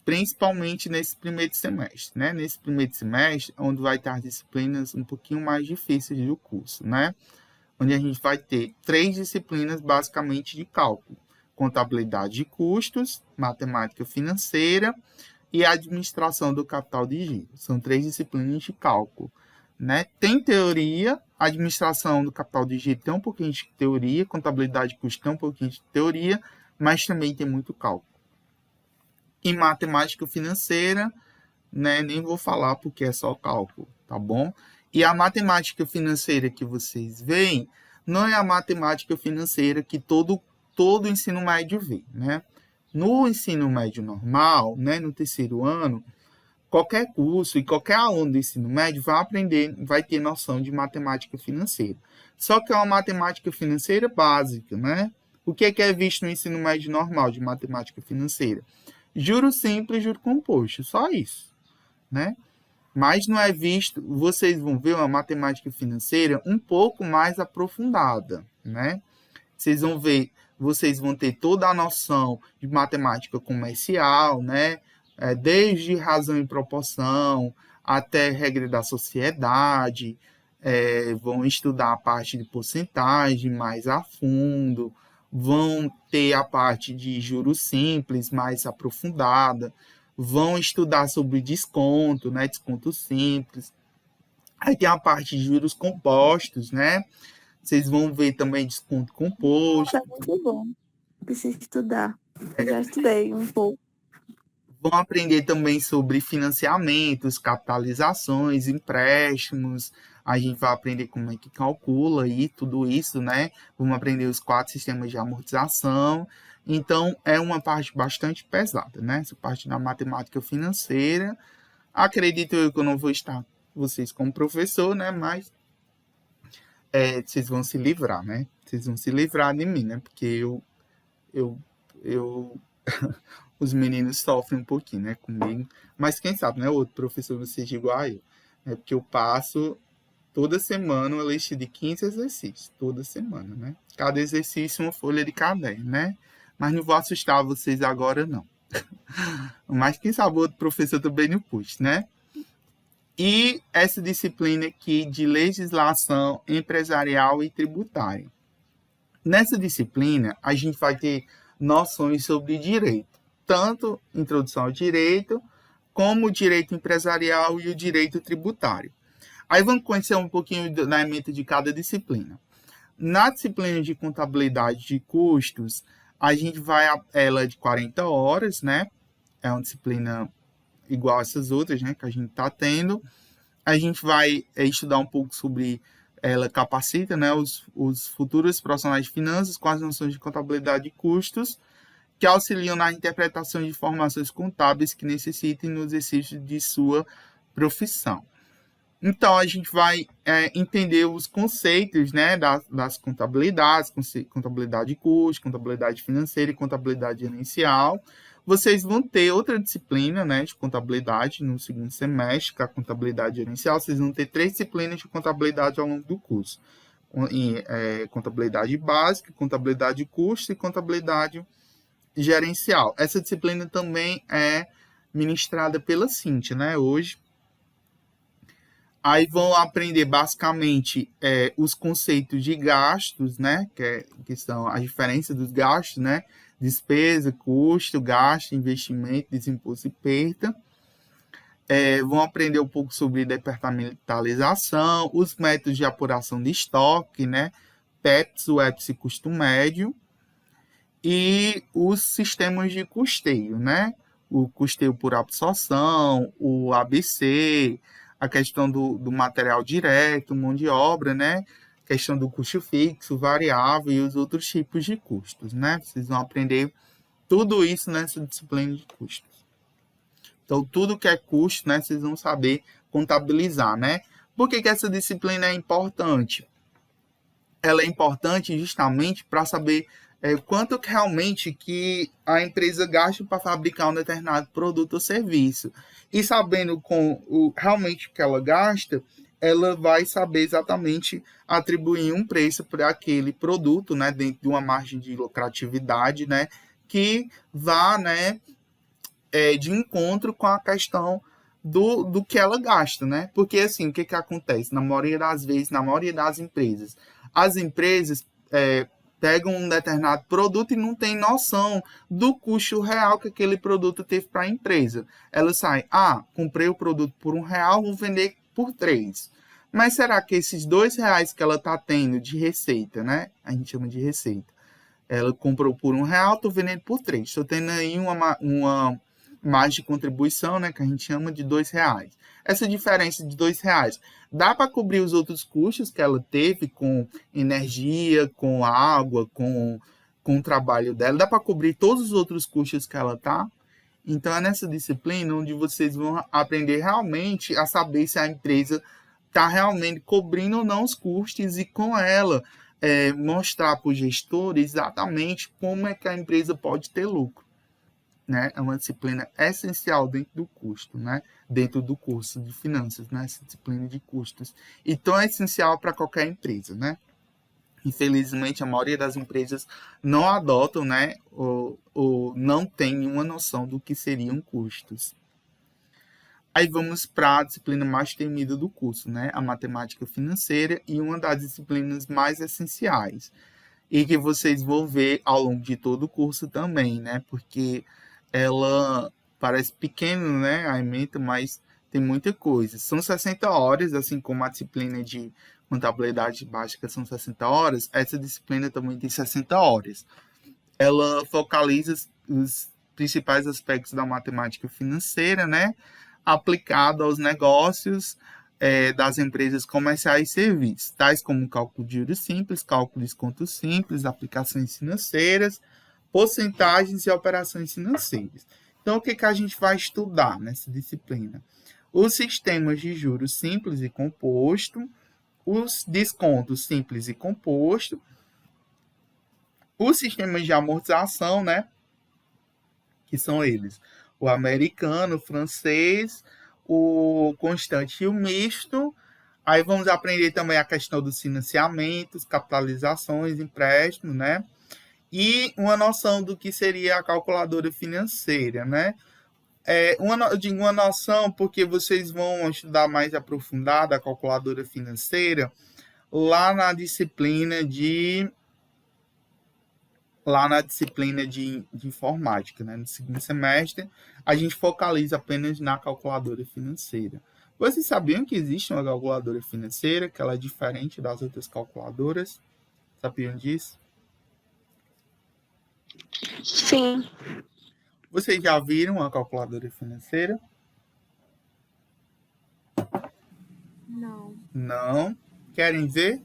Principalmente nesse primeiro semestre, né? Nesse primeiro semestre, onde vai estar as disciplinas um pouquinho mais difíceis do curso, né? Onde a gente vai ter 3 disciplinas basicamente de cálculo: contabilidade de custos, matemática financeira e administração do capital de giro. São 3 disciplinas de cálculo, né? Tem teoria, administração do capital de giro tem um pouquinho de teoria, contabilidade de custos tem um pouquinho de teoria, mas também tem muito cálculo. E matemática financeira, né, nem vou falar porque é só cálculo, tá bom? E a matemática financeira que vocês veem não é a matemática financeira que todo ensino médio vê, né? No ensino médio normal, né, no terceiro ano, qualquer curso e qualquer aluno do ensino médio vai ter noção de matemática financeira. Só que é uma matemática financeira básica, né? O que é visto no ensino médio normal de matemática financeira? Juro simples, juro composto, só isso, né? Mas não é visto, vocês vão ver uma matemática financeira um pouco mais aprofundada, né? Vocês vão ter toda a noção de matemática comercial, né? Desde razão e proporção até regra da sociedade, vão estudar a parte de porcentagem mais a fundo, vão ter a parte de juros simples mais aprofundada, vão estudar sobre desconto, né? Desconto simples. Aí tem a parte de juros compostos, né? Vocês vão ver também desconto composto. É muito bom. Preciso estudar. Eu já estudei um pouco. Vão aprender também sobre financiamentos, capitalizações, empréstimos. A gente vai aprender como é que calcula aí tudo isso, né? Vamos aprender os 4 sistemas de amortização. Então, é uma parte bastante pesada, né? Essa parte da matemática financeira. Acredito eu que eu não vou estar vocês como professor, né? Mas vocês vão se livrar, né? Vocês vão se livrar de mim, né? Porque os meninos sofrem um pouquinho, né? Comigo. Mas quem sabe, né? Outro professor não seja igual a eu. É porque eu passo toda semana uma lista de 15 exercícios. Toda semana, né? Cada exercício uma folha de caderno, né? Mas não vou assustar vocês agora, não. Mas quem sabe outro professor também não puxa, né? E essa disciplina aqui de legislação empresarial e tributária. Nessa disciplina, a gente vai ter noções sobre direito. Tanto introdução ao direito, como o direito empresarial e o direito tributário. Aí vamos conhecer um pouquinho da ementa de cada disciplina. Na disciplina de contabilidade de custos, a gente vai, ela é de 40 horas, né? É uma disciplina igual essas outras, né, que a gente está tendo. A gente vai estudar um pouco sobre ela capacita, né, os futuros profissionais de finanças com as noções de contabilidade e custos, que auxiliam na interpretação de informações contábeis que necessitem no exercício de sua profissão. Então, a gente vai entender os conceitos, né, das contabilidades, contabilidade de custo, contabilidade financeira e contabilidade gerencial. Vocês vão ter outra disciplina, né, de contabilidade no segundo semestre, que é a contabilidade gerencial. Vocês vão ter 3 disciplinas de contabilidade ao longo do curso. Contabilidade básica, contabilidade de custo e contabilidade gerencial. Essa disciplina também é ministrada pela Cíntia, né, hoje. Aí vão aprender basicamente os conceitos de gastos, né? Que são a diferença dos gastos, né? Despesa, custo, gasto, investimento, desembolso e perda. Vão aprender um pouco sobre departamentalização, os métodos de apuração de estoque, né? PEPs, WEPs e custo médio. E os sistemas de custeio, né? O custeio por absorção, o ABC, a questão do material direto, mão de obra, né? Questão do custo fixo, variável e os outros tipos de custos, né? Vocês vão aprender tudo isso nessa disciplina de custos. Então, tudo que é custo, né? Vocês vão saber contabilizar, né? Por que essa disciplina é importante? Ela é importante justamente para saber quanto que realmente que a empresa gasta para fabricar um determinado produto ou serviço. E sabendo realmente o que ela gasta, ela vai saber exatamente atribuir um preço para aquele produto, né, dentro de uma margem de lucratividade, né, que vá, né, de encontro com a questão do que ela gasta, né? Porque, assim, o que acontece? Na maioria das vezes, na maioria das empresas, as empresas pegam um determinado produto e não tem noção do custo real que aquele produto teve para a empresa. Ela sai, comprei o produto por R$1, vou vender por 3. Mas será que esses R$2 que ela está tendo de receita, né? A gente chama de receita. Ela comprou por R$1, estou vendendo por 3. Estou tendo aí uma margem de contribuição, né, que a gente chama de R$2. Essa diferença de R$2 dá para cobrir os outros custos que ela teve com energia, com água, com o trabalho dela, dá para cobrir todos os outros custos que ela tá. Então é nessa disciplina onde vocês vão aprender realmente a saber se a empresa está realmente cobrindo ou não os custos e com ela mostrar para o gestor exatamente como é que a empresa pode ter lucro. Né? É uma disciplina essencial dentro do custo, né? Dentro do curso de finanças, né? Essa disciplina de custos. Então é essencial para qualquer empresa, né? Infelizmente, a maioria das empresas não adotam, né? Ou não tem uma noção do que seriam custos. Aí vamos para a disciplina mais temida do curso, né? A matemática financeira e uma das disciplinas mais essenciais. E que vocês vão ver ao longo de todo o curso também, né? Porque ela parece pequena, né, a ementa, mas tem muita coisa. São 60 horas, assim como a disciplina de contabilidade básica são 60 horas, essa disciplina também tem 60 horas. Ela focaliza os principais aspectos da matemática financeira, né, aplicado aos negócios das empresas comerciais e serviços, tais como cálculo de juros simples, cálculo de descontos simples, aplicações financeiras, porcentagens e operações financeiras. Então, o que a gente vai estudar nessa disciplina? Os sistemas de juros simples e composto, os descontos simples e composto, os sistemas de amortização, né? Que são eles: o americano, o francês, o constante e o misto. Aí vamos aprender também a questão dos financiamentos, capitalizações, empréstimos, né? E uma noção do que seria a calculadora financeira, né? Eu digo uma noção porque vocês vão estudar mais aprofundada a calculadora financeira lá na disciplina de informática, né? No segundo semestre, a gente focaliza apenas na calculadora financeira. Vocês sabiam que existe uma calculadora financeira, que ela é diferente das outras calculadoras? Sabiam disso? Sim. Vocês já viram a calculadora financeira? Não. Não? Querem ver?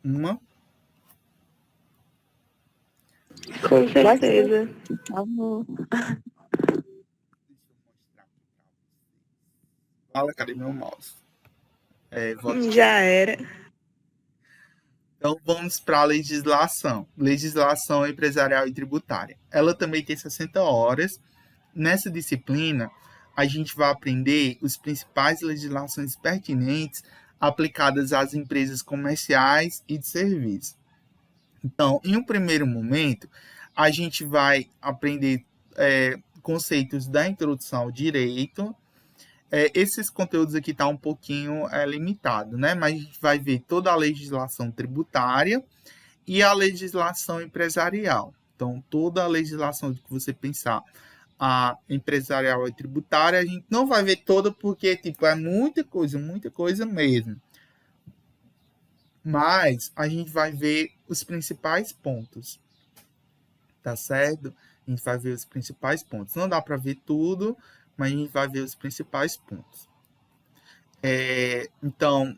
Uma? Com certeza. Fala, cadê meu mouse? Já era. Então, vamos para a legislação. Legislação empresarial e tributária. Ela também tem 60 horas. Nessa disciplina, a gente vai aprender as principais legislações pertinentes aplicadas às empresas comerciais e de serviço. Então, em um primeiro momento, a gente vai aprender conceitos da introdução ao direito. Esses conteúdos aqui estão um pouquinho limitado, né? Mas a gente vai ver toda a legislação tributária e a legislação empresarial. Então, toda a legislação que você pensar, a empresarial e tributária, a gente não vai ver toda porque é muita coisa mesmo. Mas a gente vai ver os principais pontos, tá certo? A gente vai ver os principais pontos. Não dá para ver tudo, mas a gente vai ver os principais pontos. Então,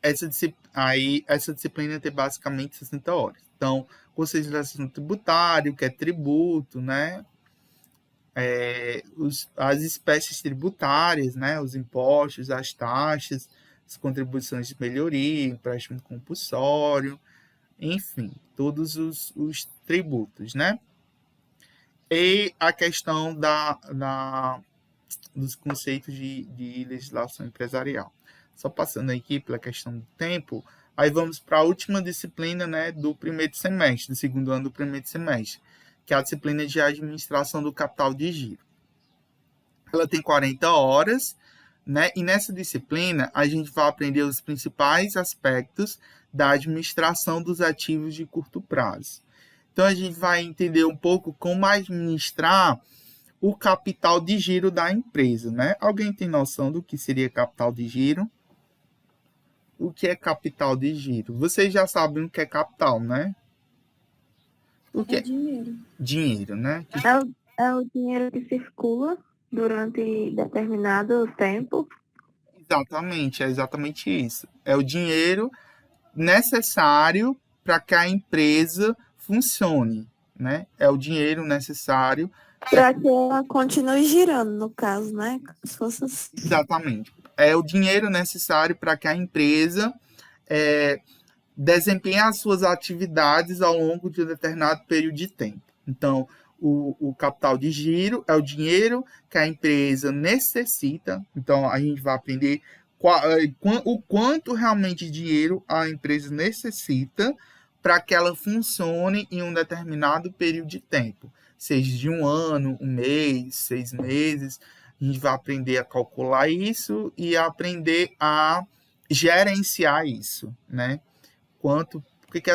essa disciplina tem basicamente 60 horas. Então, consideração tributária, o que é tributo, né? As espécies tributárias, né? Os impostos, as taxas, as contribuições de melhoria, empréstimo compulsório, enfim, todos os tributos, né? E a questão dos conceitos de legislação empresarial. Só passando aqui pela questão do tempo, aí vamos para a última disciplina, né, do primeiro semestre, do segundo ano do primeiro semestre, que é a disciplina de administração do capital de giro. Ela tem 40 horas, né, e nessa disciplina a gente vai aprender os principais aspectos da administração dos ativos de curto prazo. Então, a gente vai entender um pouco como administrar o capital de giro da empresa, né? Alguém tem noção do que seria capital de giro? O que é capital de giro? Vocês já sabem o que é capital, né? O que é dinheiro. Dinheiro, né? É o dinheiro que circula durante determinado tempo. Exatamente, é exatamente isso. É o dinheiro necessário para que a empresa funcione, né? É o dinheiro necessário Para que ela continue girando, no caso, né? Se fosse assim. Exatamente. É o dinheiro necessário para que a empresa desempenhe as suas atividades ao longo de um determinado período de tempo. Então, o capital de giro é o dinheiro que a empresa necessita. Então, a gente vai aprender o quanto realmente de dinheiro a empresa necessita para que ela funcione em um determinado período de tempo, seja de um ano, um mês, 6 meses. A gente vai aprender a calcular isso e a aprender a gerenciar isso, né? Porque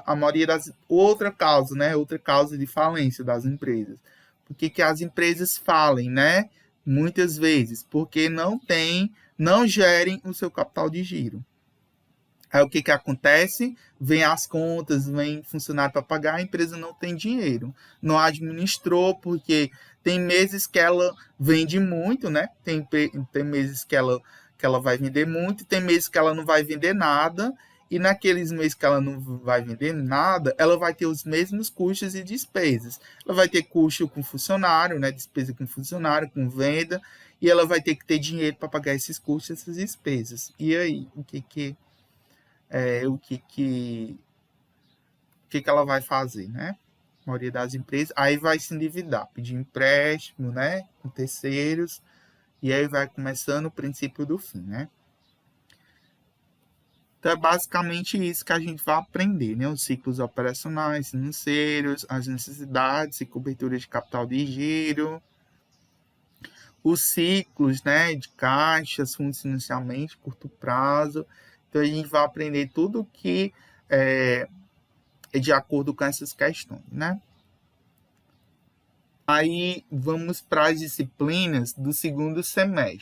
a maioria das... Outra causa, né? Outra causa de falência das empresas. Por que as empresas falem, né? Muitas vezes, porque não gerem o seu capital de giro. Aí o que acontece? Vem as contas, vem funcionário para pagar, a empresa não tem dinheiro. Não administrou, porque tem meses que ela vende muito, né? Tem meses que ela vai vender muito, tem meses que ela não vai vender nada, e naqueles meses que ela não vai vender nada, ela vai ter os mesmos custos e despesas. Ela vai ter custo com funcionário, né? Despesa com funcionário, com venda, e ela vai ter que ter dinheiro para pagar esses custos, essas despesas. E aí, o que ela vai fazer, né? A maioria das empresas, aí vai se endividar, pedir empréstimo, né? Com terceiros, e aí vai começando o princípio do fim, né? Então, é basicamente isso que a gente vai aprender, né? Os ciclos operacionais, financeiros, as necessidades e cobertura de capital de giro, os ciclos, né? De caixas, fundos de financiamento, curto prazo. Então, a gente vai aprender tudo que é de acordo com essas questões, né? Aí, vamos para as disciplinas do segundo semestre.